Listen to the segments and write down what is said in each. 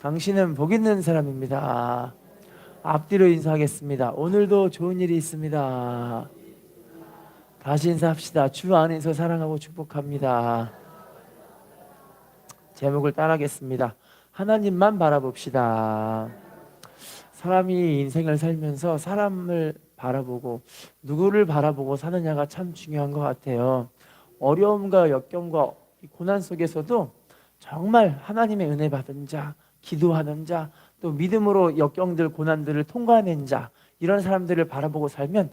당신은 복 있는 사람입니다. 앞뒤로 인사하겠습니다. 오늘도 좋은 일이 있습니다. 다시 인사합시다. 주 안에서 사랑하고 축복합니다. 제목을 따라하겠습니다. 하나님만 바라봅시다. 사람이 인생을 살면서 사람을 바라보고 누구를 바라보고 사느냐가 참 중요한 것 같아요. 어려움과 역경과 고난 속에서도 정말 하나님의 은혜 받은 자, 기도하는 자, 또 믿음으로 역경들, 고난들을 통과해낸 자, 이런 사람들을 바라보고 살면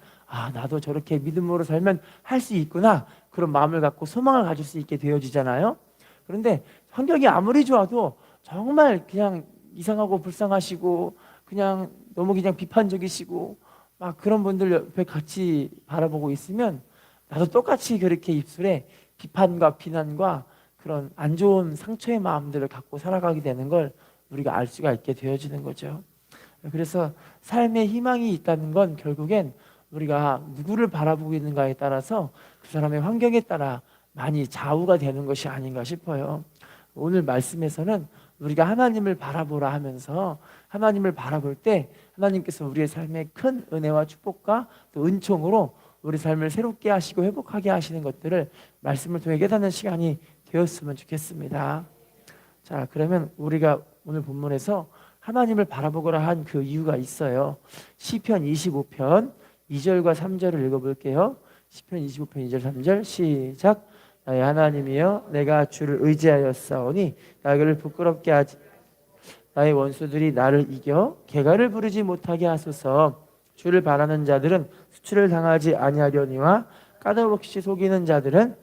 나도 저렇게 믿음으로 살면 할 수 있구나, 그런 마음을 갖고 소망을 가질 수 있게 되어지잖아요. 그런데 환경이 아무리 좋아도 정말 그냥 이상하고 불쌍하시고 그냥 너무 그냥 비판적이시고 막 그런 분들 옆에 같이 바라보고 있으면 나도 똑같이 그렇게 입술에 비판과 비난과 그런 안 좋은 상처의 마음들을 갖고 살아가게 되는 걸 우리가 알 수가 있게 되어지는 거죠. 그래서 삶의 희망이 있다는 건 결국엔 우리가 누구를 바라보고 있는가에 따라서 그 사람의 환경에 따라 많이 좌우가 되는 것이 아닌가 싶어요. 오늘 말씀에서는 우리가 하나님을 바라보라 하면서 하나님을 바라볼 때 하나님께서 우리의 삶에 큰 은혜와 축복과 또 은총으로 우리 삶을 새롭게 하시고 회복하게 하시는 것들을 말씀을 통해 깨닫는 시간이 되었으면 좋겠습니다. 자, 그러면 우리가 오늘 본문에서 하나님을 바라보거라 한 그 이유가 있어요. 시편 25편 2절과 3절을 읽어볼게요. 시편 25편 2절 3절 시작. 나의 하나님이여, 내가 주를 의지하였사오니 나를 부끄럽게 하지, 나의 원수들이 나를 이겨 개가를 부르지 못하게 하소서. 주를 바라는 자들은 수치를 당하지 아니하려니와 까닭없이 속이는 자들은,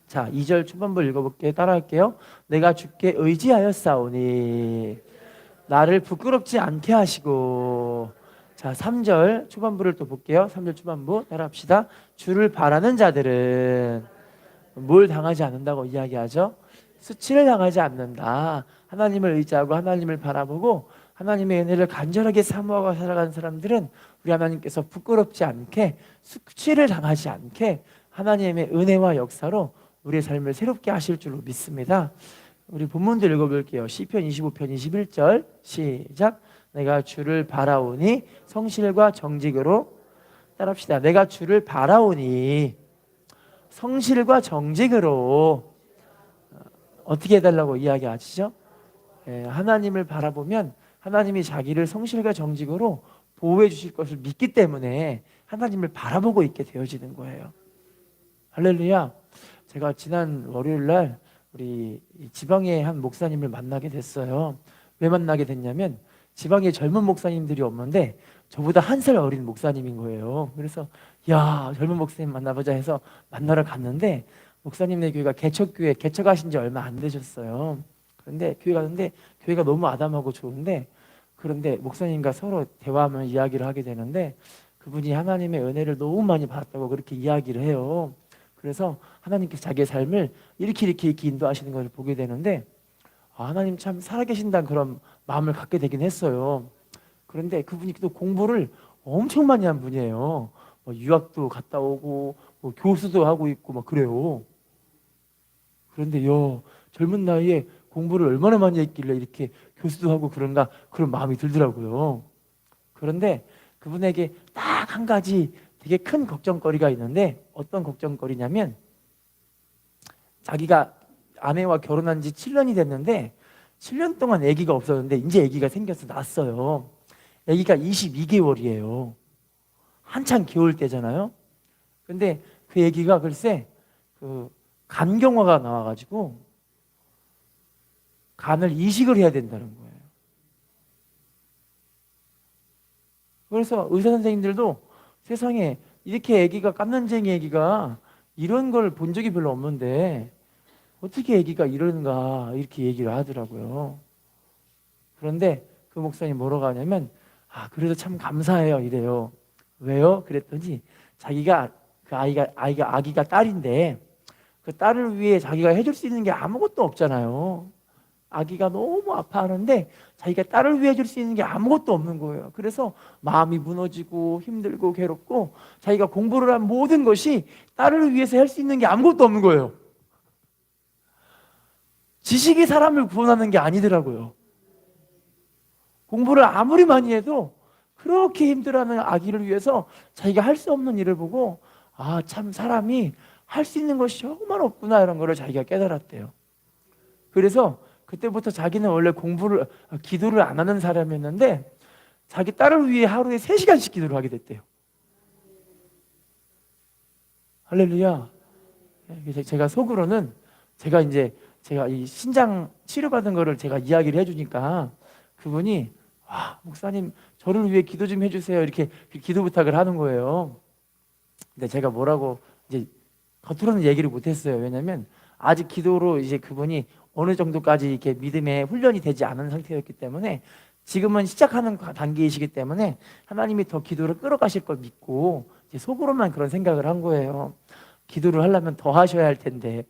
자, 2절 초반부 읽어볼게요. 따라할게요. 내가 주께 의지하였사오니 나를 부끄럽지 않게 하시고. 자, 3절 초반부를 또 볼게요. 3절 초반부 따라합시다. 주를 바라는 자들은 뭘 당하지 않는다고 이야기하죠? 수치를 당하지 않는다. 하나님을 의지하고 하나님을 바라보고 하나님의 은혜를 간절하게 사모하고 살아가는 사람들은 우리 하나님께서 부끄럽지 않게, 수치를 당하지 않게 하나님의 은혜와 역사로 우리의 삶을 새롭게 하실 줄로 믿습니다. 우리 본문도 읽어볼게요. 시편 25편 21절 시작. 내가 주를 바라오니 성실과 정직으로. 따라합시다. 내가 주를 바라오니 성실과 정직으로. 어떻게 해달라고 이야기하시죠? 하나님을 바라보면 하나님이 자기를 성실과 정직으로 보호해 주실 것을 믿기 때문에 하나님을 바라보고 있게 되어지는 거예요. 할렐루야. 제가 지난 월요일 날 우리 지방의 한 목사님을 만나게 됐어요. 왜 만나게 됐냐면 지방에 젊은 목사님들이 없는데 저보다 한 살 어린 목사님인 거예요. 그래서 야, 젊은 목사님 만나보자 해서 만나러 갔는데 목사님네 교회가 개척교회, 개척하신 지 얼마 안 되셨어요. 그런데 교회 가는데 교회가 너무 아담하고 좋은데, 그런데 목사님과 서로 대화하면 이야기를 하게 되는데 그분이 하나님의 은혜를 너무 많이 받았다고 그렇게 이야기를 해요. 그래서 하나님께서 자기의 삶을 이렇게 인도하시는 것을 보게 되는데 하나님 참 살아계신다는 그런 마음을 갖게 되긴 했어요. 그런데 그분이 또 공부를 엄청 많이 한 분이에요. 유학도 갔다 오고 교수도 하고 있고 막 그래요. 그런데 젊은 나이에 공부를 얼마나 많이 했길래 이렇게 교수도 하고 그런가, 그런 마음이 들더라고요. 그런데 그분에게 딱 한 가지 되게 큰 걱정거리가 있는데, 어떤 걱정거리냐면 자기가 아내와 결혼한 지 7년이 됐는데 7년 동안 아기가 없었는데 이제 아기가 생겨서 낳았어요. 아기가 22개월이에요. 한창 귀여울 때잖아요. 근데 그 아기가 글쎄 간경화가 나와가지고 간을 이식을 해야 된다는 거예요. 그래서 의사 선생님들도 세상에 이렇게 아기가, 깜난쟁이 아기가 이런 걸 본 적이 별로 없는데 어떻게 아기가 이러는가 이렇게 얘기를 하더라고요. 그런데 그 목사님 뭐라고 하냐면 그래도 참 감사해요 이래요. 왜요? 그랬더니 자기가 그 아기가 딸인데 그 딸을 위해 자기가 해줄 수 있는 게 아무것도 없잖아요. 아기가 너무 아파하는데 자기가 딸을 위해 줄 수 있는 게 아무것도 없는 거예요. 그래서 마음이 무너지고 힘들고 괴롭고 자기가 공부를 한 모든 것이 딸을 위해서 할 수 있는 게 아무것도 없는 거예요. 지식이 사람을 구원하는 게 아니더라고요. 공부를 아무리 많이 해도 그렇게 힘들어하는 아기를 위해서 자기가 할 수 없는 일을 보고 아, 참 사람이 할 수 있는 것이 정말 없구나 이런 거를 자기가 깨달았대요. 그래서 그때부터 자기는 원래 기도를 안 하는 사람이었는데 자기 딸을 위해 하루에 3시간씩 기도를 하게 됐대요. 할렐루야. 제가 속으로는 제가 이 신장 치료받은 거를 제가 이야기를 해주니까 그분이 목사님 저를 위해 기도 좀 해주세요 이렇게 기도 부탁을 하는 거예요. 근데 제가 뭐라고 이제 겉으로는 얘기를 못했어요. 왜냐면 아직 기도로 이제 그분이 어느 정도까지 이렇게 믿음의 훈련이 되지 않은 상태였기 때문에 지금은 시작하는 단계이시기 때문에 하나님이 더 기도를 끌어가실 걸 믿고 이제 속으로만 그런 생각을 한 거예요. 기도를 하려면 더 하셔야 할 텐데.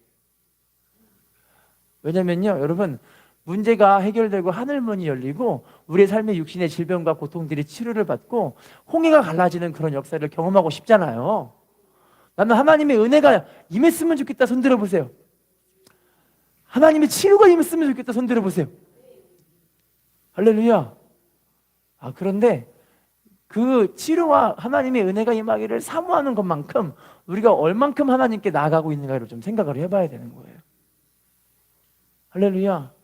왜냐면요 여러분, 문제가 해결되고 하늘문이 열리고 우리의 삶의 육신의 질병과 고통들이 치료를 받고 홍해가 갈라지는 그런 역사를 경험하고 싶잖아요. 나는 하나님의 은혜가 임했으면 좋겠다. 손 들어보세요. 하나님의 치유가 임했으면 좋겠다. 손 들어보세요. 할렐루야. 그런데 그 치료와 하나님의 은혜가 임하기를 사모하는 것만큼 우리가 얼만큼 하나님께 나아가고 있는가를 좀 생각을 해봐야 되는 거예요. 할렐루야.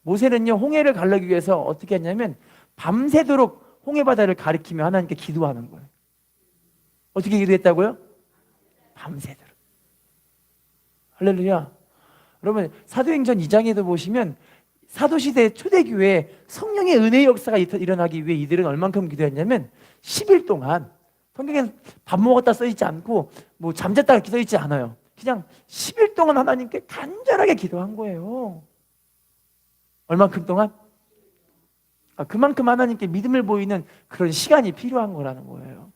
모세는요 홍해를 가르기 위해서 어떻게 했냐면 밤새도록 홍해 바다를 가리키며 하나님께 기도하는 거예요. 어떻게 기도했다고요? 밤새도록. 할렐루야. 여러분 사도행전 2장에도 보시면 사도시대 초대교회에 성령의 은혜의 역사가 일어나기 위해 이들은 얼만큼 기도했냐면 10일 동안, 성경에는 밥 먹었다 써있지 않고 뭐 잠잤다 이렇게 써있지 않아요. 그냥 10일 동안 하나님께 간절하게 기도한 거예요. 얼만큼 동안? 그만큼 하나님께 믿음을 보이는 그런 시간이 필요한 거라는 거예요.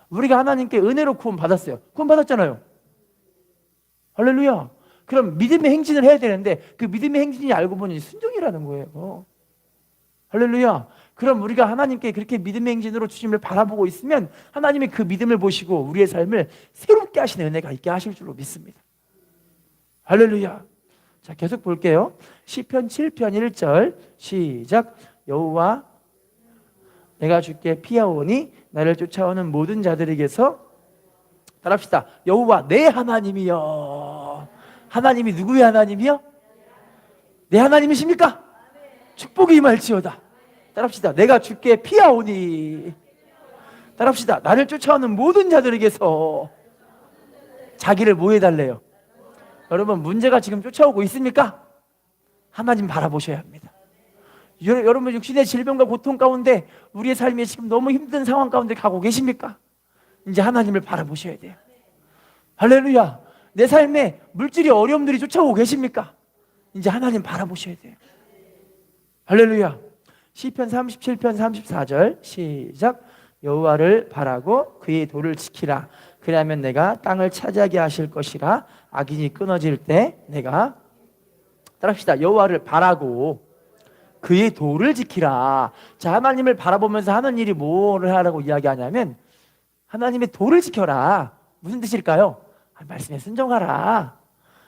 우리가 하나님께 은혜로 구원 받았어요. 구원 받았잖아요. 할렐루야. 그럼 믿음의 행진을 해야 되는데 그 믿음의 행진이 알고 보니 순종이라는 거예요. 할렐루야. 그럼 우리가 하나님께 그렇게 믿음의 행진으로 주님을 바라보고 있으면 하나님이 그 믿음을 보시고 우리의 삶을 새롭게 하시는 은혜가 있게 하실 줄로 믿습니다. 할렐루야. 자, 계속 볼게요. 시편 7편 1절 시작. 여호와 내가 주께 피하오니 나를 쫓아오는 모든 자들에게서, 따라합시다. 여호와 내 하나님이여. 하나님이 누구의 하나님이요? 내 하나님이십니까? 축복이 임할지어다. 따라합시다. 내가 주께 피하오니. 따라합시다. 나를 쫓아오는 모든 자들에게서 자기를 뭐 해달래요? 여러분 문제가 지금 쫓아오고 있습니까? 하나님 바라보셔야 합니다. 여러분 육신의 질병과 고통 가운데 우리의 삶이 지금 너무 힘든 상황 가운데 가고 계십니까? 이제 하나님을 바라보셔야 돼요. 할렐루야. 내 삶에 물질이 어려움들이 쫓아오고 계십니까? 이제 하나님 바라보셔야 돼요. 할렐루야. 시편 37편 34절 시작. 여호와를 바라고 그의 도를 지키라. 그리하면 내가 땅을 차지하게 하실 것이라. 악인이 끊어질 때 내가, 따라합시다. 여호와를 바라고 그의 도를 지키라. 자, 하나님을 바라보면서 하는 일이 뭐를 하라고 이야기하냐면 하나님의 도를 지켜라. 무슨 뜻일까요? 말씀에 순종하라.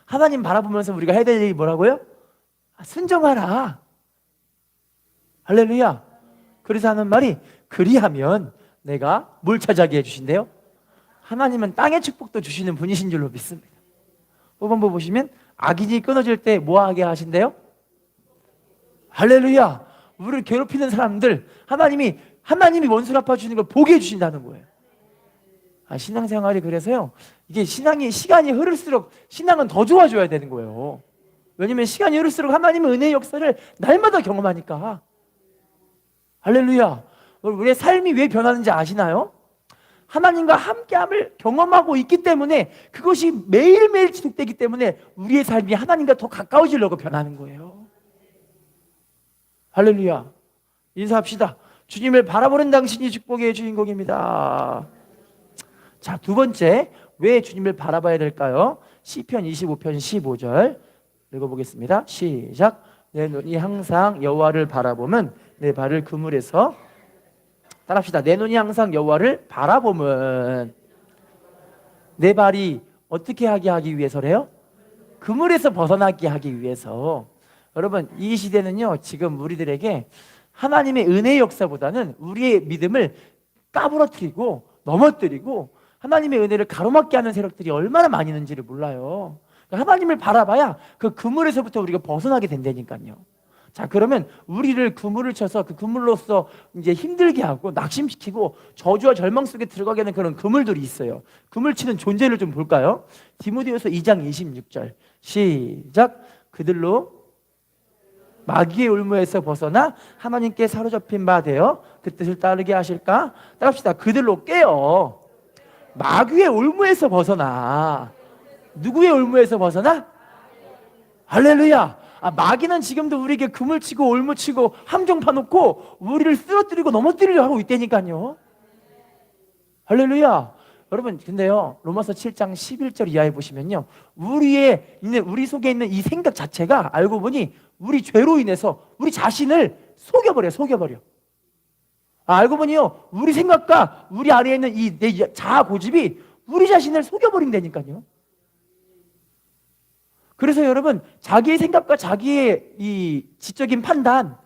하나님 바라보면서 우리가 해야 될 일이 뭐라고요? 순종하라. 할렐루야. 그래서 하는 말이 그리하면 내가 뭘 차지하게 해주신대요? 하나님은 땅의 축복도 주시는 분이신 줄로 믿습니다. 5번부 보시면 악인이 끊어질 때 뭐하게 하신대요? 할렐루야. 우리를 괴롭히는 사람들 하나님이 원수를 갚아주는 걸 보게 해주신다는 거예요. 신앙생활이 그래서요, 이게 시간이 흐를수록 신앙은 더 좋아져야 되는 거예요. 왜냐면 시간이 흐를수록 하나님의 은혜의 역사를 날마다 경험하니까. 할렐루야. 우리의 삶이 왜 변하는지 아시나요? 하나님과 함께함을 경험하고 있기 때문에, 그것이 매일매일 지속되기 때문에 우리의 삶이 하나님과 더 가까워지려고 변하는 거예요. 할렐루야. 인사합시다. 주님을 바라보는 당신이 축복의 주인공입니다. 자, 두 번째, 왜 주님을 바라봐야 될까요? 시편 25편 15절 읽어보겠습니다. 시작. 내 눈이 항상 여호와를 바라보면 내 발을 그물에서, 따라합시다. 내 눈이 항상 여호와를 바라보면, 내 발이 어떻게 하게 하기 위해서래요? 그물에서 벗어나게 하기 위해서. 여러분, 이 시대는요, 지금 우리들에게 하나님의 은혜의 역사보다는 우리의 믿음을 까부러뜨리고 넘어뜨리고 하나님의 은혜를 가로막게 하는 세력들이 얼마나 많이 있는지를 몰라요. 하나님을 바라봐야 그 그물에서부터 우리가 벗어나게 된다니까요. 자, 그러면 우리를 그물을 쳐서 그 그물로서 이제 힘들게 하고 낙심시키고 저주와 절망 속에 들어가게 하는 그런 그물들이 있어요. 그물 치는 존재를 좀 볼까요? 디모데후서 2장 26절 시작. 그들로 마귀의 올무에서 벗어나 하나님께 사로잡힌 바 되어 그 뜻을 따르게 하실까? 따라합시다. 그들로 깨어 마귀의 올무에서 벗어나. 누구의 올무에서 벗어나? 할렐루야. 마귀는 지금도 우리에게 그물치고 올무치고 함정 파놓고 우리를 쓰러뜨리고 넘어뜨리려 하고 있다니까요. 할렐루야. 여러분, 근데요, 로마서 7장 11절 이하에 보시면요, 우리 속에 있는 이 생각 자체가 알고 보니 우리 죄로 인해서 우리 자신을 속여버려. 알고 보니요, 우리 생각과 우리 안에 있는 이 내 자아 고집이 우리 자신을 속여버린다니까요. 그래서 여러분, 자기의 생각과 자기의 이 지적인 판단,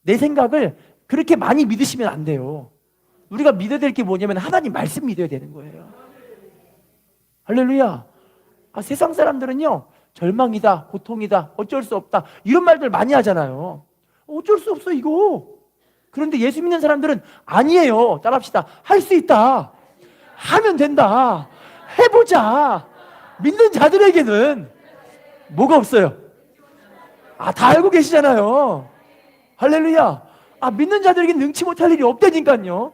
내 생각을 그렇게 많이 믿으시면 안 돼요. 우리가 믿어야 될 게 뭐냐면 하나님 말씀 믿어야 되는 거예요. 할렐루야. 세상 사람들은요, 절망이다, 고통이다, 어쩔 수 없다, 이런 말들 많이 하잖아요. 어쩔 수 없어 이거. 그런데 예수 믿는 사람들은 아니에요. 따라합시다. 할 수 있다, 하면 된다, 해보자. 믿는 자들에게는 뭐가 없어요? 다 알고 계시잖아요. 할렐루야. 믿는 자들에게 능치 못할 일이 없다니까요.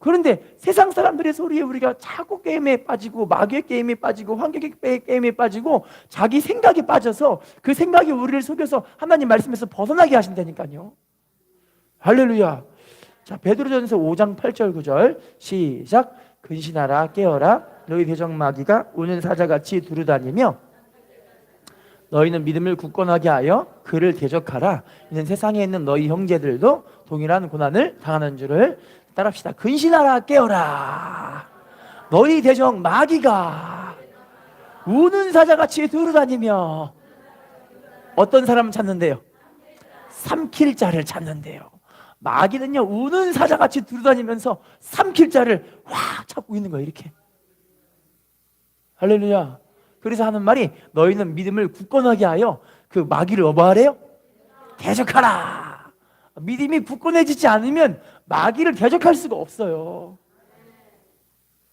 그런데 세상 사람들의 소리에 우리가 자꾸 게임에 빠지고 마귀의 게임에 빠지고 환경의 게임에 빠지고 자기 생각에 빠져서 그 생각이 우리를 속여서 하나님 말씀에서 벗어나게 하신다니까요. 할렐루야. 자, 베드로전서 5장 8절 9절 시작. 근신하라 깨어라 너희 대적 마귀가 우는 사자같이 두루다니며 너희는 믿음을 굳건하게 하여 그를 대적하라. 이는 세상에 있는 너희 형제들도 동일한 고난을 당하는 줄을. 따라합시다. 근신하라 깨어라 너희 대적 마귀가 우는 사자같이 두루다니며 어떤 사람을 찾는데요? 삼킬 자를 찾는데요. 마귀는요, 우는 사자같이 두루다니면서 삼킬 자를 확 찾고 있는 거예요. 이렇게. 할렐루야. 그래서 하는 말이 너희는 믿음을 굳건하게 하여 그 마귀를 뭐 하래요? 대적하라. 믿음이 굳건해지지 않으면 마귀를 대적할 수가 없어요.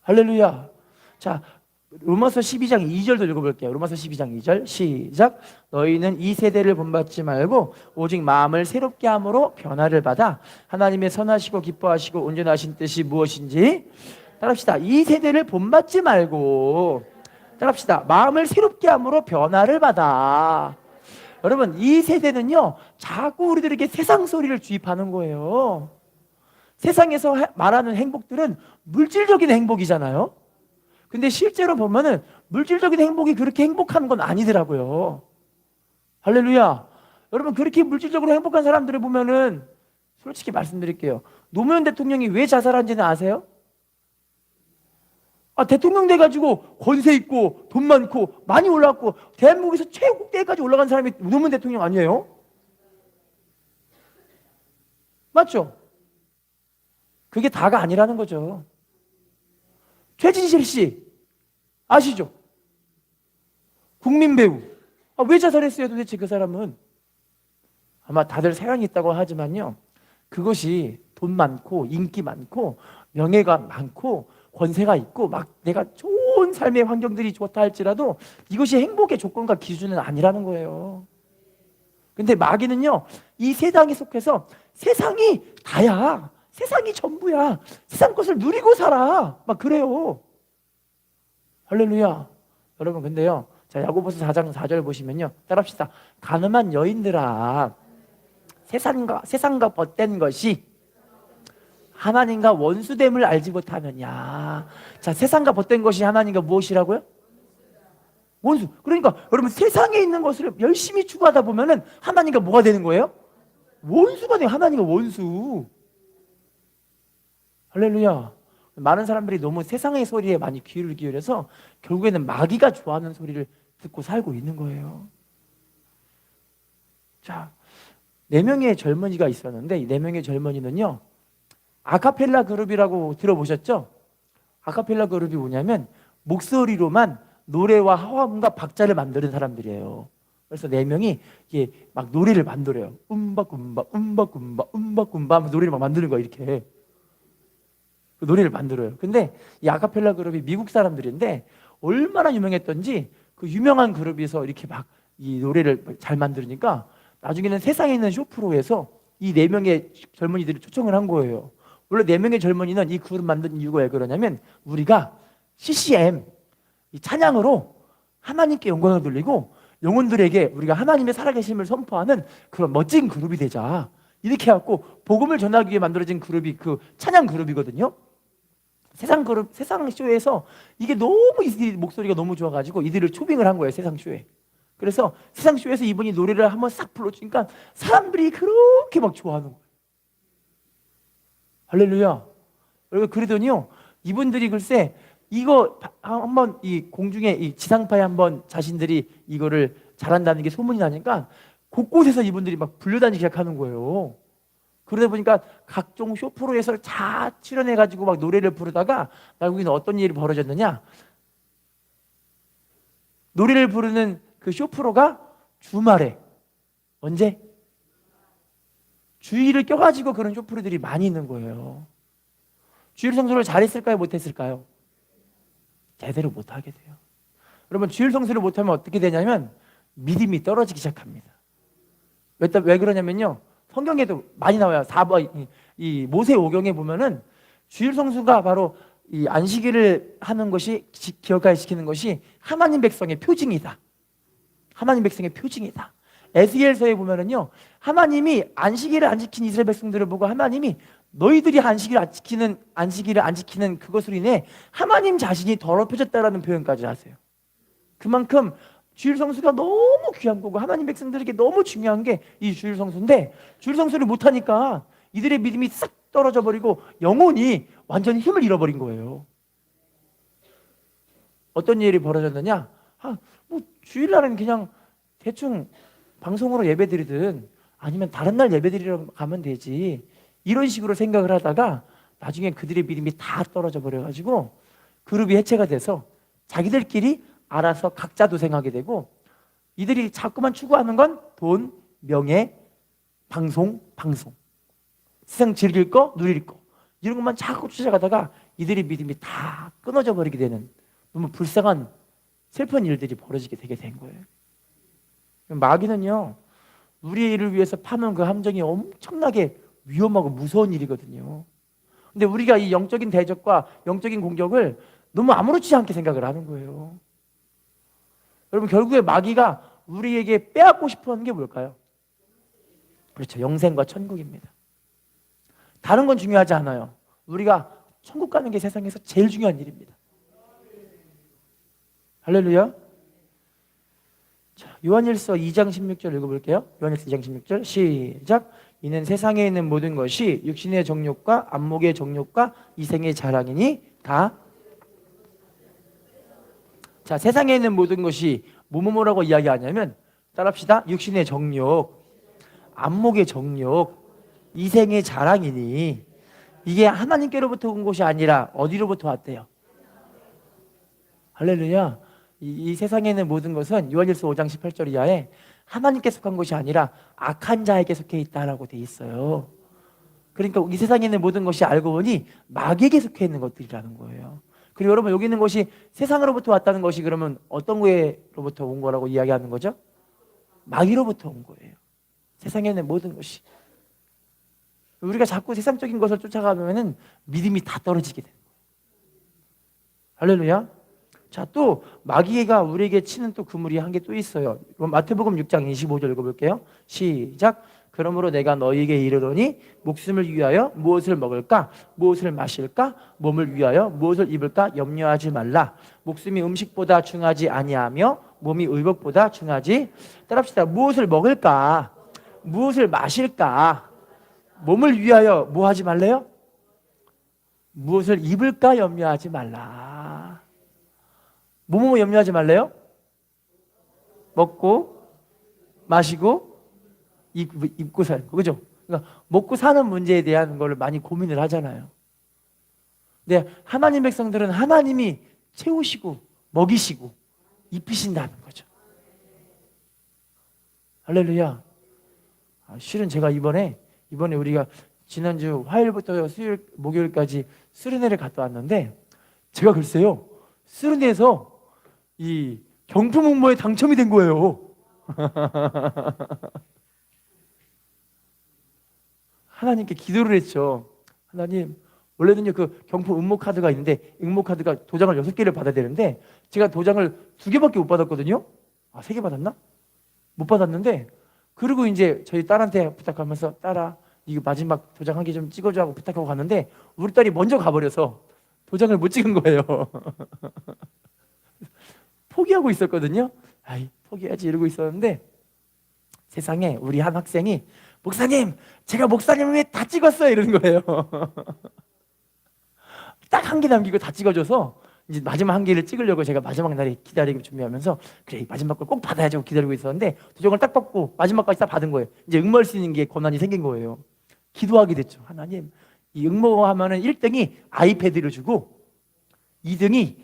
할렐루야. 자, 로마서 12장 2절도 읽어볼게요. 로마서 12장 2절 시작. 너희는 이 세대를 본받지 말고 오직 마음을 새롭게 함으로 변화를 받아 하나님의 선하시고 기뻐하시고 온전하신 뜻이 무엇인지. 따라합시다. 이 세대를 본받지 말고, 따라합시다. 마음을 새롭게 함으로 변화를 받아. 여러분, 이 세대는요, 자꾸 우리들에게 세상 소리를 주입하는 거예요. 세상에서 말하는 행복들은 물질적인 행복이잖아요. 근데 실제로 보면은 물질적인 행복이 그렇게 행복한 건 아니더라고요. 할렐루야. 여러분, 그렇게 물질적으로 행복한 사람들을 보면은 솔직히 말씀드릴게요. 노무현 대통령이 왜 자살한지는 아세요? 대통령 돼가지고 권세 있고 돈 많고 많이 올라왔고 대한민국에서 최고대까지 올라간 사람이 노무현 대통령 아니에요? 맞죠? 그게 다가 아니라는 거죠. 최진실 씨 아시죠? 국민 배우. 왜 자살했어요 도대체 그 사람은? 아마 다들 사연이 있다고 하지만요, 그것이 돈 많고 인기 많고 명예가 많고 권세가 있고 막 내가 좋은 삶의 환경들이 좋다 할지라도 이것이 행복의 조건과 기준은 아니라는 거예요. 근데 마귀는요, 이 세상에 속해서 세상이 다야, 세상이 전부야, 세상 것을 누리고 살아, 막 그래요. 할렐루야. 여러분, 근데요, 자, 야고보서 4장 4절 보시면요, 따라합시다. 가늠한 여인들아, 세상과 벗된 것이 하나님과 원수됨을 알지 못하느냐. 자, 세상과 벗된 것이 하나님과 무엇이라고요? 원수. 그러니까 여러분, 세상에 있는 것을 열심히 추구하다 보면은 하나님과 뭐가 되는 거예요? 원수가 돼요. 하나님과 원수. 할렐루야. 많은 사람들이 너무 세상의 소리에 많이 귀를 기울여서 결국에는 마귀가 좋아하는 소리를 듣고 살고 있는 거예요. 자, 4명의 젊은이가 있었는데 이 4명의 젊은이는요, 아카펠라 그룹이라고 들어보셨죠? 아카펠라 그룹이 뭐냐면 목소리로만 노래와 화음과 박자를 만드는 사람들이에요. 그래서 4명이 이게 막 노래를 만들어요. 음바꿈바 음바꿈바 음바꿈바 하면서 노래를 막 만드는 거예요. 이렇게 그 노래를 만들어요. 근데 이 아카펠라 그룹이 미국 사람들인데 얼마나 유명했던지 그 유명한 그룹에서 이렇게 막 이 노래를 잘 만들으니까 나중에는 세상에 있는 쇼프로에서 이 4명의 젊은이들을 초청을 한 거예요. 원래 4명의 젊은이는 이 그룹 만든 이유가 왜 그러냐면 우리가 CCM 이 찬양으로 하나님께 영광을 돌리고 영혼들에게 우리가 하나님의 살아계심을 선포하는 그런 멋진 그룹이 되자, 이렇게 해갖고 복음을 전하기 위해 만들어진 그룹이 그 찬양 그룹이거든요. 세상 쇼에서 이게 너무 이들 목소리가 너무 좋아가지고 이들을 초빙을 한 거예요, 세상 쇼에. 그래서 세상 쇼에서 이분이 노래를 한번 싹 불러주니까 사람들이 그렇게 막 좋아하는 거예요. 할렐루야. 그러더니요, 이분들이 글쎄 이거 한번 이 공중에 이 지상파에 한번 자신들이 이거를 잘한다는 게 소문이 나니까 곳곳에서 이분들이 막 불려다니기 시작하는 거예요. 그러다 보니까 각종 쇼프로에서 다 출연해가지고 막 노래를 부르다가 결국에는 어떤 일이 벌어졌느냐, 노래를 부르는 그 쇼프로가 주말에, 언제? 주일을 껴가지고 그런 쇼프로들이 많이 있는 거예요. 주일 성수를 잘했을까요? 못했을까요? 제대로 못하게 돼요. 여러분, 주일 성수를 못하면 어떻게 되냐면 믿음이 떨어지기 시작합니다. 왜 그러냐면요, 성경에도 많이 나와요. 4번 이 모세오경에 보면은 주일 성수가 바로 이 안식일을 하는 것이, 기억하게 시키는 것이 하나님 백성의 표징이다. 하나님 백성의 표징이다. 에스겔서에 보면은요, 하나님이 안식일을 안 지킨 이스라엘 백성들을 보고 하나님이 너희들이 안식일을 안 지키는 그것으로 인해 하나님 자신이 더럽혀졌다라는 표현까지 하세요. 그만큼 주일 성수가 너무 귀한 거고 하나님 백성들에게 너무 중요한 게 이 주일 성수인데, 주일 성수를 못하니까 이들의 믿음이 싹 떨어져 버리고 영혼이 완전히 힘을 잃어버린 거예요. 어떤 일이 벌어졌느냐, 뭐 주일날은 그냥 대충 방송으로 예배드리든 아니면 다른 날 예배드리러 가면 되지, 이런 식으로 생각을 하다가 나중에 그들의 믿음이 다 떨어져 버려가지고 그룹이 해체가 돼서 자기들끼리 알아서 각자 도생하게 되고, 이들이 자꾸만 추구하는 건 돈, 명예, 방송, 세상 즐길 거, 누릴 거, 이런 것만 자꾸 쫓아가다가 이들의 믿음이 다 끊어져 버리게 되는 너무 불쌍한 슬픈 일들이 벌어지게 되게 된 거예요. 마귀는요, 우리의 일을 위해서 파는 그 함정이 엄청나게 위험하고 무서운 일이거든요. 근데 우리가 이 영적인 대적과 영적인 공격을 너무 아무렇지 않게 생각을 하는 거예요. 여러분, 결국에 마귀가 우리에게 빼앗고 싶어 하는 게 뭘까요? 그렇죠, 영생과 천국입니다. 다른 건 중요하지 않아요. 우리가 천국 가는 게 세상에서 제일 중요한 일입니다. 할렐루야. 자, 요한일서 2장 16절 읽어볼게요. 요한일서 2장 16절 시작. 이는 세상에 있는 모든 것이 육신의 정욕과 안목의 정욕과 이생의 자랑이니 다. 자, 세상에 있는 모든 것이 뭐뭐뭐라고 이야기하냐면, 따라합시다. 육신의 정욕, 안목의 정욕, 이생의 자랑이니, 이게 하나님께로부터 온 것이 아니라 어디로부터 왔대요? 할렐루야. 이 세상에 있는 모든 것은 요한일서 5장 18절 이하에 하나님께 속한 것이 아니라 악한 자에게 속해 있다라고 돼 있어요. 그러니까 이 세상에 있는 모든 것이 알고 보니 마귀에게 속해 있는 것들이라는 거예요. 그리고 여러분, 여기 있는 것이 세상으로부터 왔다는 것이 그러면 어떤 거로부터 온 거라고 이야기하는 거죠? 마귀로부터 온 거예요. 세상에 있는 모든 것이. 우리가 자꾸 세상적인 것을 쫓아가면 믿음이 다 떨어지게 돼요. 할렐루야. 자, 또 마귀가 우리에게 치는 또 그물이 한 개 또 있어요. 마태복음 6장 25절 읽어볼게요. 시작. 그러므로 내가 너희에게 이르노니 목숨을 위하여 무엇을 먹을까, 무엇을 마실까, 몸을 위하여 무엇을 입을까 염려하지 말라. 목숨이 음식보다 중하지 아니하며 몸이 의복보다 중하지. 따라합시다. 무엇을 먹을까, 무엇을 마실까, 몸을 위하여 뭐 하지 말래요? 무엇을 입을까 염려하지 말라. 뭐뭐 염려하지 말래요? 먹고 마시고 입고 살고, 그죠? 그러니까 먹고 사는 문제에 대한 걸 많이 고민을 하잖아요. 근데 하나님 백성들은 하나님이 채우시고 먹이시고 입히신다는 거죠. 할렐루야. 실은 제가 이번에 우리가 지난주 화요일부터 수요일, 목요일까지 수련회를 갔다 왔는데, 제가 글쎄요, 수련회에서 이 경품 홍보에 당첨이 된 거예요. 하나님께 기도를 했죠. 하나님, 원래는요, 그 경품 응모 카드가 있는데, 응모 카드가 도장을 6개를 받아야 되는데, 제가 도장을 2개밖에 못 받았거든요. 3개 받았나? 못 받았는데, 그리고 이제 저희 딸한테 부탁하면서, 딸아, 이거 마지막 도장 1개 좀 찍어줘 하고 부탁하고 갔는데, 우리 딸이 먼저 가버려서 도장을 못 찍은 거예요. 포기하고 있었거든요. 아이, 포기하지 이러고 있었는데, 세상에 우리 한 학생이, 목사님, 제가 목사님을 왜 다 찍었어요? 이러는 거예요. 딱 1개 남기고 다 찍어줘서, 이제 마지막 1개를 찍으려고 제가 마지막 날에 기다리고 준비하면서, 그래, 마지막 걸 꼭 받아야지 기다리고 있었는데, 도장을 딱 받고 마지막까지 딱 받은 거예요. 이제 응모할 수 있는 게 권한이 생긴 거예요. 기도하게 됐죠. 하나님, 이 응모하면은 1등이 아이패드를 주고, 2등이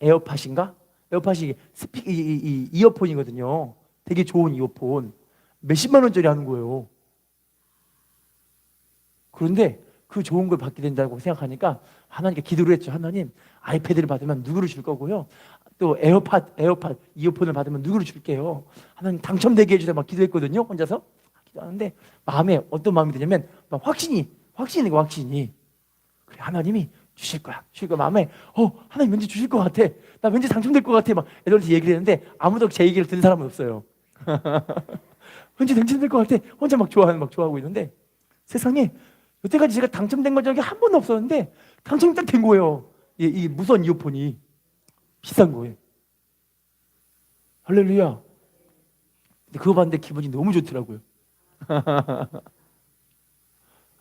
에어팟인가? 에어팟이 이어폰이거든요. 되게 좋은 이어폰. 몇십만 원짜리 하는 거예요. 그런데 그 좋은 걸 받게 된다고 생각하니까 하나님께 기도를 했죠. 하나님, 아이패드를 받으면 누구를 줄 거고요, 또 에어팟 이어폰을 받으면 누구를 줄게요. 하나님 당첨되게 해주세요. 막 기도했거든요. 혼자서 기도하는데 마음에 어떤 마음이 드냐면 막 확신이 그래, 하나님이 주실 거야. 마음에 하나님 왠지 주실 것 같아. 나 왠지 당첨될 것 같아. 막 애들한테 얘기를 했는데 아무도 제 얘기를 듣는 사람은 없어요. 왠지 당첨될 것 같아. 혼자 막 좋아하고 있는데, 세상에 여태까지 제가 당첨된 적이 한 번도 없었는데 당첨이 딱 된 거예요. 이 무선 이어폰이 비싼 거예요. 할렐루야. 근데 그거 봤는데 기분이 너무 좋더라고요.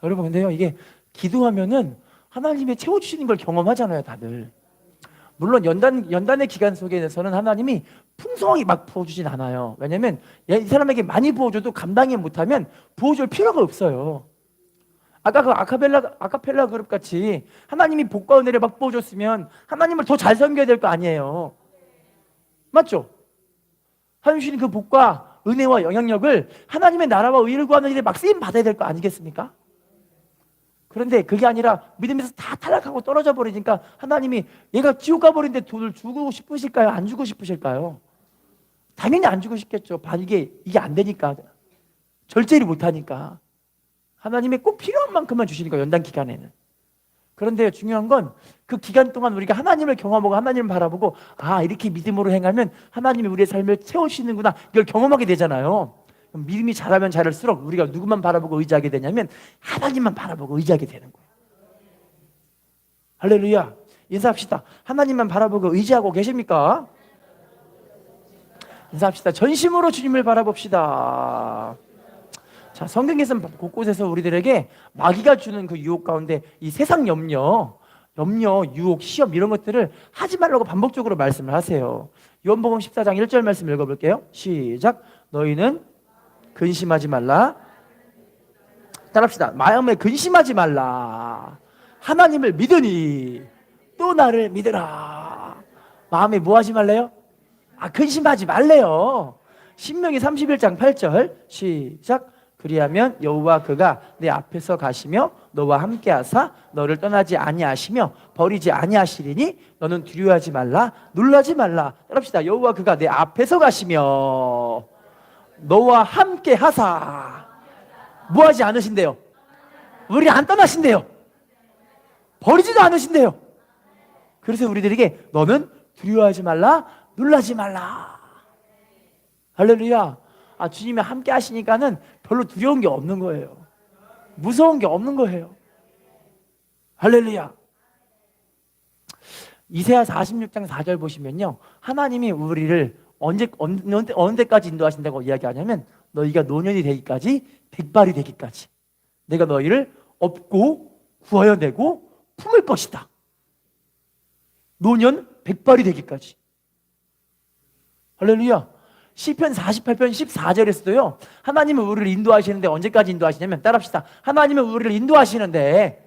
여러분, 근데요, 이게 기도하면은 하나님이 채워주시는 걸 경험하잖아요, 다들. 물론 연단의 기간 속에서는 하나님이 풍성하게 막 부어주진 않아요. 왜냐면 이 사람에게 많이 부어줘도 감당이 못하면 부어줄 필요가 없어요. 아까 그 아카펠라 그룹 같이 하나님이 복과 은혜를 막 부어줬으면 하나님을 더 잘 섬겨야 될 거 아니에요. 맞죠? 하나님 주시는 그 복과 은혜와 영향력을 하나님의 나라와 의를 구하는 일에 막 쓰임 받아야 될 거 아니겠습니까? 그런데 그게 아니라 믿음에서 다 타락하고 떨어져 버리니까 하나님이 얘가 지옥 가버린데 돈을 주고 싶으실까요? 안 주고 싶으실까요? 당연히 안 주고 싶겠죠. 이게 안 되니까, 절제를 못하니까. 하나님이 꼭 필요한 만큼만 주시니까, 연단 기간에는. 그런데 중요한 건 그 기간 동안 우리가 하나님을 경험하고 하나님을 바라보고, 이렇게 믿음으로 행하면 하나님이 우리의 삶을 채우시는구나, 이걸 경험하게 되잖아요. 믿음이 자라면 자랄수록 우리가 누구만 바라보고 의지하게 되냐면 하나님만 바라보고 의지하게 되는 거예요. 할렐루야. 인사합시다. 하나님만 바라보고 의지하고 계십니까? 인사합시다. 전심으로 주님을 바라봅시다. 자, 성경에서 곳곳에서 우리들에게 마귀가 주는 그 유혹 가운데 이 세상 염려, 유혹, 시험 이런 것들을 하지 말라고 반복적으로 말씀을 하세요. 요한복음 14장 1절 말씀 읽어볼게요. 시작. 너희는 근심하지 말라. 따라합시다. 마음에 근심하지 말라. 하나님을 믿으니 또 나를 믿으라. 마음에 뭐 하지 말래요? 근심하지 말래요. 신명기 31장 8절 시작. 그리하면 여호와 그가 내 앞에서 가시며 너와 함께 하사 너를 떠나지 아니하시며 버리지 아니하시리니 너는 두려워하지 말라, 놀라지 말라. 따라합시다. 여호와 그가 내 앞에서 가시며 너와 함께 하사. 뭐 하지 않으신대요? 우리 안 떠나신대요. 버리지도 않으신대요. 그래서 우리들에게 너는 두려워하지 말라, 놀라지 말라. 할렐루야. 주님이 함께 하시니까는 별로 두려운 게 없는 거예요. 무서운 게 없는 거예요. 할렐루야. 이사야 46장 4절 보시면요, 하나님이 우리를 어느 때까지 인도하신다고 이야기하냐면 너희가 노년이 되기까지, 백발이 되기까지 내가 너희를 업고 구하여 내고 품을 것이다. 노년 백발이 되기까지. 할렐루야. 시편 48편 14절에서도요. 하나님은 우리를 인도하시는데 언제까지 인도하시냐면 따라합시다. 하나님은 우리를 인도하시는데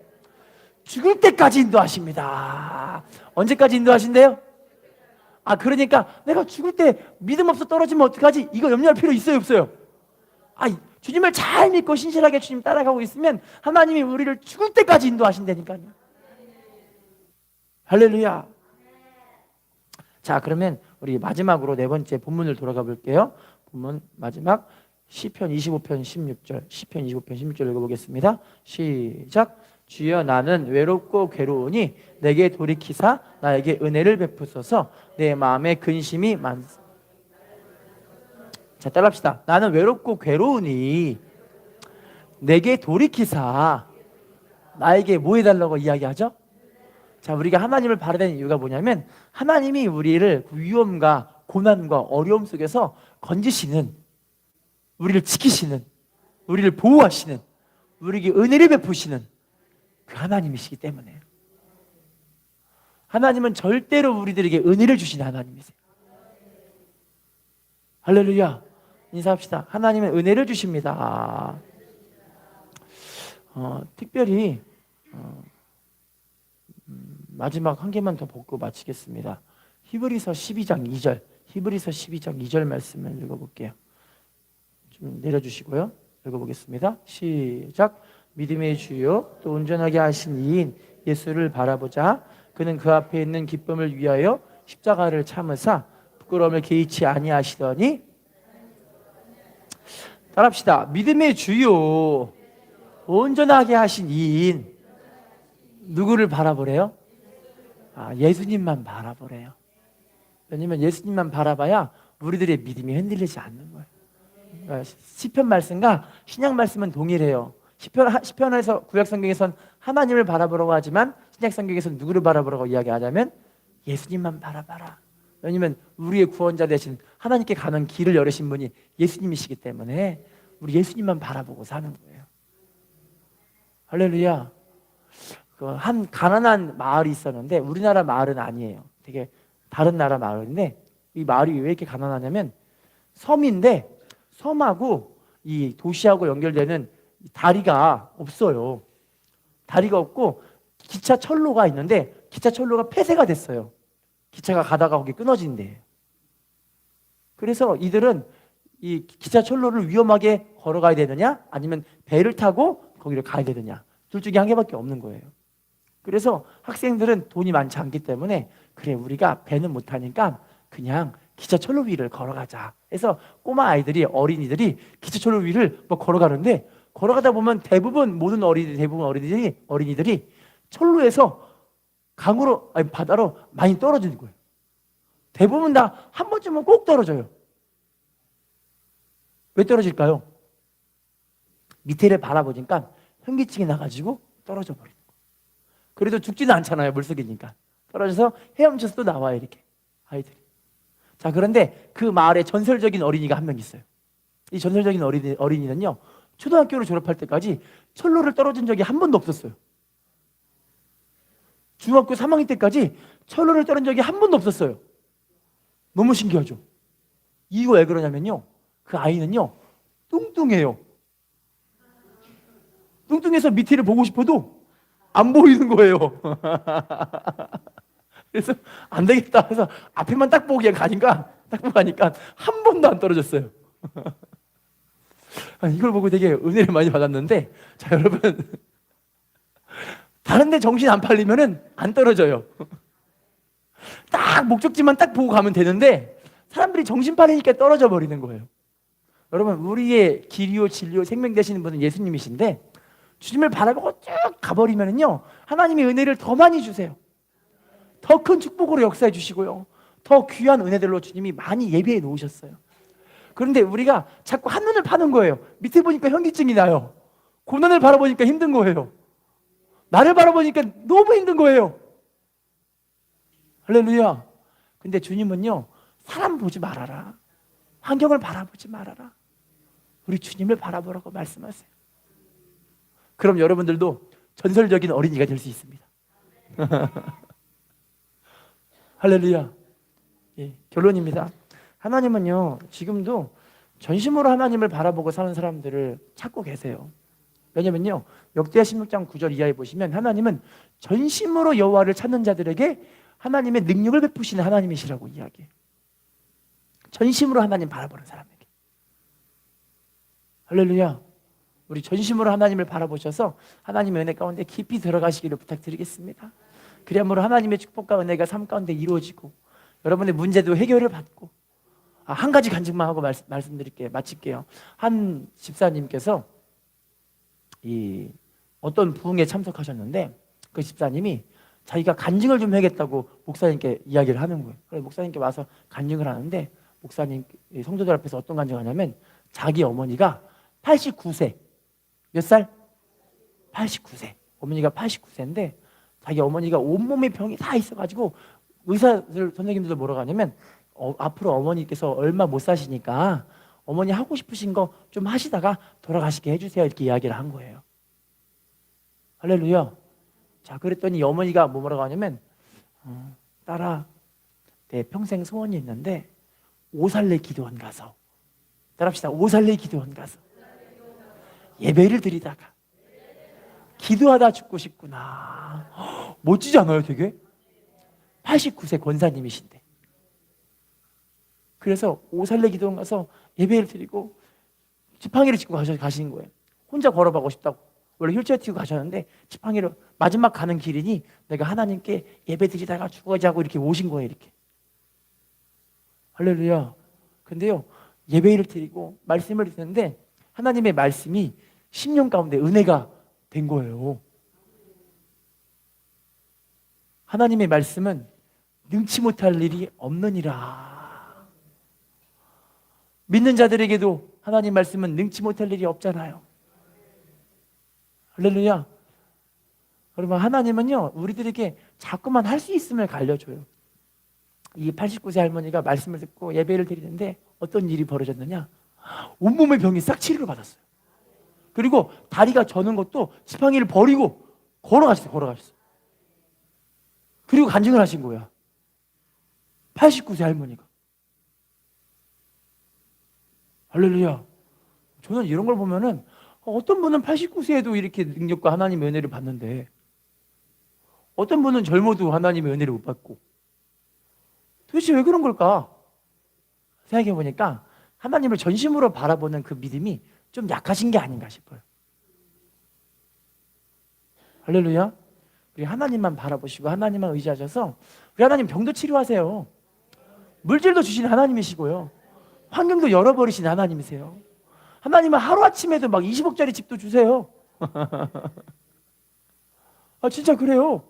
죽을 때까지 인도하십니다. 언제까지 인도하신대요? 그러니까 내가 죽을 때 믿음 없어 떨어지면 어떡하지? 이거 염려할 필요 있어요, 없어요? 주님을 잘 믿고 신실하게 주님 따라가고 있으면 하나님이 우리를 죽을 때까지 인도하신다니까요. 할렐루야. 자, 그러면 우리 마지막으로 네 번째 본문을 돌아가 볼게요. 본문 마지막 시편 25편 16절. 시편 25편 16절 읽어보겠습니다. 시작. 주여 나는 외롭고 괴로우니 내게 돌이키사 나에게 은혜를 베푸소서. 내 마음에 근심이 많습니다. 자, 따라합시다. 나는 외롭고 괴로우니 내게 돌이키사 나에게 뭐 해달라고 이야기하죠? 자, 우리가 하나님을 바라는 이유가 뭐냐면 하나님이 우리를 위험과 고난과 어려움 속에서 건지시는, 우리를 지키시는, 우리를 보호하시는, 우리에게 은혜를 베푸시는 그 하나님이시기 때문에 하나님은 절대로 우리들에게 은혜를 주시는 하나님이세요. 할렐루야. 인사합시다. 하나님은 은혜를 주십니다. 특별히 마지막 한 개만 더 보고 마치겠습니다. 히브리서 12장 2절. 히브리서 12장 2절 말씀을 읽어볼게요. 좀 내려주시고요. 읽어보겠습니다. 시작. 믿음의 주요 또 온전하게 하신 이인 예수를 바라보자. 그는 그 앞에 있는 기쁨을 위하여 십자가를 참으사 부끄러움을 개의치 아니하시더니. 따라합시다. 믿음의 주요 온전하게 하신 이인 누구를 바라보래요? 예수님만 바라보래요. 왜냐면 예수님만 바라봐야 우리들의 믿음이 흔들리지 않는 거예요. 시편 말씀과 신약 말씀은 동일해요. 시편에서 구약 성경에선 하나님을 바라보라고 하지만 신약 성경에서는 누구를 바라보라고 이야기하자면 예수님만 바라봐라. 왜냐면 우리의 구원자 되신 하나님께 가는 길을 열으신 분이 예수님이시기 때문에 우리 예수님만 바라보고 사는 거예요. 할렐루야. 한 가난한 마을이 있었는데 우리나라 마을은 아니에요. 되게 다른 나라 마을인데 이 마을이 왜 이렇게 가난하냐면 섬인데 섬하고 이 도시하고 연결되는 다리가 없어요. 다리가 없고 기차철로가 있는데 기차철로가 폐쇄가 됐어요. 기차가 가다가 거기 끊어진대요. 그래서 이들은 이 기차철로를 위험하게 걸어가야 되느냐 아니면 배를 타고 거기를 가야 되느냐 둘 중에 한 개밖에 없는 거예요. 그래서 학생들은 돈이 많지 않기 때문에 그래 우리가 배는 못 타니까 그냥 기차철로 위를 걸어가자 해서 꼬마 아이들이 어린이들이 기차철로 위를 막 걸어가는데 걸어가다 보면 대부분 어린이들이 철로에서 강으로 아니 바다로 많이 떨어지는 거예요. 대부분 다 한 번쯤은 꼭 떨어져요. 왜 떨어질까요? 밑에를 바라보니까 현기증이 나가지고 떨어져 버려요. 그래도 죽지는 않잖아요. 물속이니까. 떨어져서 헤엄쳐서 또 나와요. 이렇게 아이들이. 자, 그런데 그 마을에 전설적인 어린이가 한 명 있어요. 이 전설적인 어린이는요 초등학교를 졸업할 때까지 철로를 떨어진 적이 한 번도 없었어요. 중학교 3학년 때까지 철로를 떨어진 적이 한 번도 없었어요. 너무 신기하죠? 이유가 왜 그러냐면요 그 아이는요 뚱뚱해요. 뚱뚱해서 밑에를 보고 싶어도 안 보이는 거예요. 그래서 안 되겠다 해서 앞에만 딱 보고 가니까 한 번도 안 떨어졌어요. 이걸 보고 되게 은혜를 많이 받았는데 자 여러분 다른 데 정신 안 팔리면은 안 떨어져요. 딱 목적지만 딱 보고 가면 되는데 사람들이 정신 팔리니까 떨어져 버리는 거예요. 여러분 우리의 길이요 진리요 생명 되시는 분은 예수님이신데 주님을 바라보고 쭉 가버리면은요 하나님의 은혜를 더 많이 주세요. 더 큰 축복으로 역사해 주시고요 더 귀한 은혜들로 주님이 많이 예비해 놓으셨어요. 그런데 우리가 자꾸 한눈을 파는 거예요. 밑에 보니까 현기증이 나요. 고난을 바라보니까 힘든 거예요. 나를 바라보니까 너무 힘든 거예요. 할렐루야. 근데 주님은요 사람 보지 말아라, 환경을 바라보지 말아라, 우리 주님을 바라보라고 말씀하세요. 그럼 여러분들도 전설적인 어린이가 될 수 있습니다. 할렐루야. 예, 결론입니다. 하나님은요, 지금도 전심으로 하나님을 바라보고 사는 사람들을 찾고 계세요. 왜냐면요, 역대하 16장 9절 이하에 보시면 하나님은 전심으로 여호와를 찾는 자들에게 하나님의 능력을 베푸시는 하나님이시라고 이야기해요. 전심으로 하나님 바라보는 사람에게. 할렐루야. 우리 전심으로 하나님을 바라보셔서 하나님의 은혜 가운데 깊이 들어가시기를 부탁드리겠습니다. 그리함으로 하나님의 축복과 은혜가 삶 가운데 이루어지고 여러분의 문제도 해결을 받고, 한 가지 간증만 하고 말씀드릴게요. 마칠게요. 한 집사님께서 어떤 부흥에 참석하셨는데 그 집사님이 자기가 간증을 좀 해야겠다고 목사님께 이야기를 하는 거예요. 그래서 목사님께 와서 간증을 하는데 목사님, 성도들 앞에서 어떤 간증을 하냐면 자기 어머니가 89세, 몇 살? 89세. 어머니가 89세인데 자기 어머니가 온몸에 병이 다 있어가지고 의사들, 선생님들도 뭐라고 하냐면 앞으로 어머니께서 얼마 못 사시니까 어머니 하고 싶으신 거 좀 하시다가 돌아가시게 해주세요, 이렇게 이야기를 한 거예요. 할렐루야. 자, 그랬더니 어머니가 뭐라고 하냐면 딸아, 내 평생 소원이 있는데 오살레 기도원 가서, 따라합시다. 오살레 기도원 가서 예배를 드리다가 기도하다 죽고 싶구나. 멋지지 않아요, 되게? 89세 권사님이신데. 그래서 오살레 기도원 가서 예배를 드리고 지팡이를 짚고 가시는 거예요. 혼자 걸어가고 싶다고. 원래 휠체어 타고 가셨는데 지팡이로 마지막 가는 길이니 내가 하나님께 예배 드리다가 죽어자고 이렇게 오신 거예요, 이렇게. 할렐루야. 근데요, 예배를 드리고 말씀을 듣는데 하나님의 말씀이 10년 가운데 은혜가 된 거예요. 하나님의 말씀은 능치 못할 일이 없느니라. 믿는 자들에게도 하나님 말씀은 능치 못할 일이 없잖아요. 할렐루야. 여러분, 하나님은요, 우리들에게 자꾸만 할 수 있음을 알려줘요. 이 89세 할머니가 말씀을 듣고 예배를 드리는데 어떤 일이 벌어졌느냐? 온몸의 병이 싹 치료를 받았어요. 그리고 다리가 저는 것도 지팡이를 버리고 걸어가셨어요. 그리고 간증을 하신 거야. 89세 할머니가. 할렐루야. 저는 이런 걸 보면은 어떤 분은 89세에도 이렇게 능력과 하나님의 은혜를 받는데 어떤 분은 젊어도 하나님의 은혜를 못 받고, 도대체 왜 그런 걸까? 생각해 보니까 하나님을 전심으로 바라보는 그 믿음이 좀 약하신 게 아닌가 싶어요. 할렐루야. 우리 하나님만 바라보시고 하나님만 의지하셔서 우리 하나님 병도 치료하세요. 물질도 주시는 하나님이시고요, 환경도 열어버리신 하나님이세요. 하나님은 하루아침에도 막 20억짜리 집도 주세요. 진짜 그래요.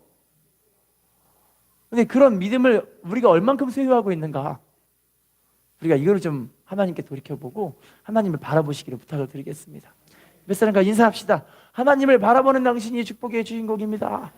근데 그런 믿음을 우리가 얼만큼 소유하고 있는가, 우리가 이거를 좀 하나님께 돌이켜보고 하나님을 바라보시기를 부탁을 드리겠습니다. 몇 사람과 인사합시다. 하나님을 바라보는 당신이 축복의 주인공입니다.